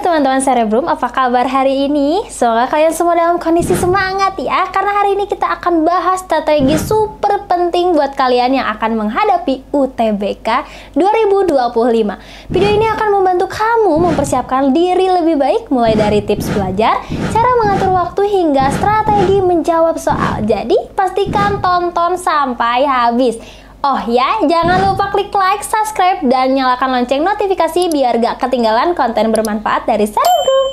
teman-teman Cerebrum, apa kabar hari ini? Semoga kalian semua dalam kondisi semangat ya, karena hari ini kita akan bahas strategi super penting buat kalian yang akan menghadapi UTBK 2025. Video ini akan membantu kamu mempersiapkan diri lebih baik, mulai dari tips belajar, cara mengatur waktu, hingga strategi menjawab soal. Jadi pastikan tonton sampai habis. Oh ya, jangan lupa klik like, subscribe, dan nyalakan lonceng notifikasi biar gak ketinggalan konten bermanfaat dari Cerebrum.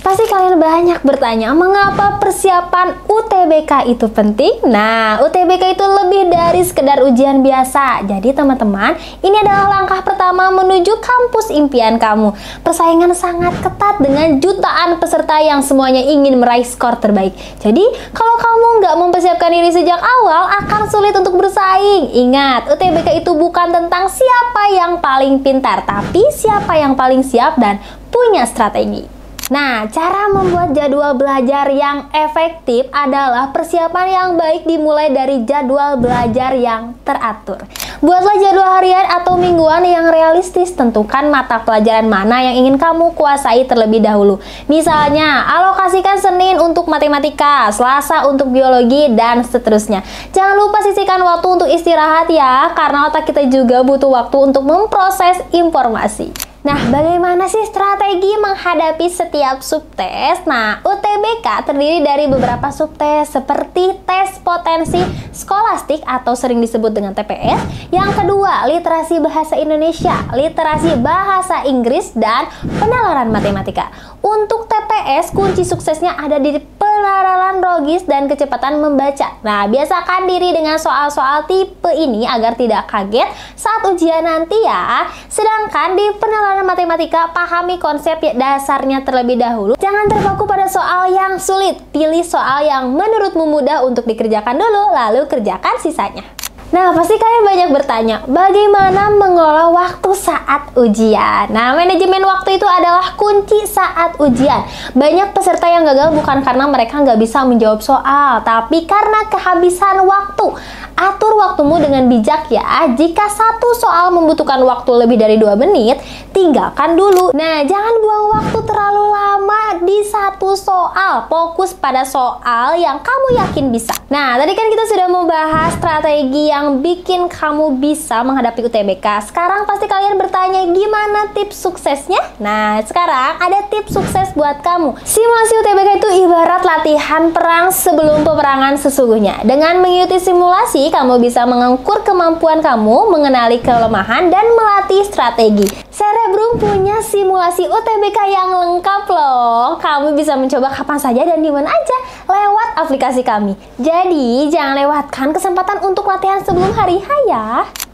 Pasti kalian banyak bertanya, mengapa persiapan UTBK itu penting? Nah, UTBK itu lebih dari sekedar ujian biasa. Jadi teman-teman, ini adalah langkah pertama menuju kampus impian kamu. Persaingan sangat ketat dengan jutaan peserta yang semuanya ingin meraih skor terbaik. Jadi, kalau kamu nggak mempersiapkan diri sejak awal, akan sulit untuk bersaing. Ingat, UTBK itu bukan tentang siapa yang paling pintar, tapi siapa yang paling siap dan punya strategi. Nah, cara membuat jadwal belajar yang efektif adalah persiapan yang baik dimulai dari jadwal belajar yang teratur. Buatlah jadwal harian atau mingguan yang realistis. Tentukan mata pelajaran mana yang ingin kamu kuasai terlebih dahulu. Misalnya, alokasikan Senin untuk matematika, Selasa untuk biologi, dan seterusnya. Jangan lupa sisihkan waktu untuk istirahat ya, karena otak kita juga butuh waktu untuk memproses informasi. Nah, bagaimana sih strategi menghadapi setiap subtes? Nah, UTBK terdiri dari beberapa subtes seperti tes potensi skolastik atau sering disebut dengan TPS. Yang kedua, literasi bahasa Indonesia, literasi bahasa Inggris, dan penalaran matematika. Untuk TPS, kunci suksesnya ada di penalaran logis dan kecepatan membaca. Nah, biasakan diri dengan soal-soal tipe ini agar tidak kaget saat ujian nanti ya. Sedangkan di penalaran matematika, pahami konsep dasarnya terlebih dahulu. Jangan terpaku pada soal yang sulit. Pilih soal yang menurutmu mudah untuk dikerjakan dulu, lalu kerjakan sisanya. Nah, pasti kalian banyak bertanya, bagaimana mengelola waktu saat ujian? Nah, manajemen waktu itu adalah kunci saat ujian. Banyak peserta yang gagal bukan karena mereka nggak bisa menjawab soal, tapi karena kehabisan waktu. Atur waktumu dengan bijak ya. Jika satu soal membutuhkan waktu lebih dari 2 menit, tinggalkan dulu. Nah, jangan buang waktu terlalu lama di satu soal. Fokus pada soal yang kamu yakin bisa. Nah, tadi kan kita sudah membahas strategi yang bikin kamu bisa menghadapi UTBK. Sekarang pasti kalian bertanya, gimana tips suksesnya? Nah, sekarang ada tips sukses buat kamu. Simulasi UTBK itu ibarat latihan perang sebelum peperangan sesungguhnya. Dengan mengikuti simulasi, kamu bisa mengukur kemampuan kamu, mengenali kelemahan, dan melatih strategi. Cerebrum punya simulasi UTBK yang lengkap loh. Kamu bisa mencoba kapan saja dan di mana aja lewat aplikasi kami. Jadi, jangan lewatkan kesempatan untuk latihan sebelum hari H ya.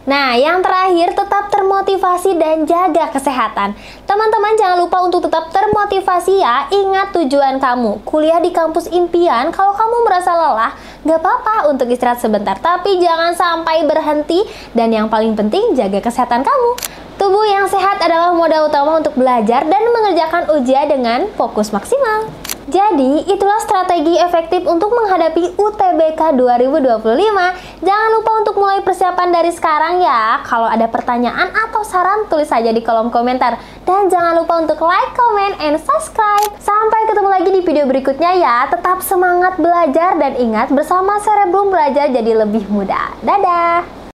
Nah, yang terakhir, tetap termotivasi dan jaga kesehatan. Teman-teman, jangan lupa untuk tetap termotivasi ya. Ingat tujuan kamu, kuliah di kampus impian. Kalau kamu merasa lelah, gak apa-apa untuk istirahat sebentar. Tapi jangan sampai berhenti. Dan yang paling penting, jaga kesehatan kamu. Tubuh yang sehat adalah modal utama untuk belajar dan mengerjakan ujian dengan fokus maksimal. Jadi, itulah strategi efektif untuk menghadapi UTBK 2025. Jangan lupa untuk mulai persiapan dari sekarang ya. Kalau ada pertanyaan atau saran, tulis saja di kolom komentar. Dan jangan lupa untuk like, comment, and subscribe. Sampai ketemu lagi di video berikutnya ya. Tetap semangat belajar dan ingat, bersama Cerebrum belajar jadi lebih mudah. Dadah!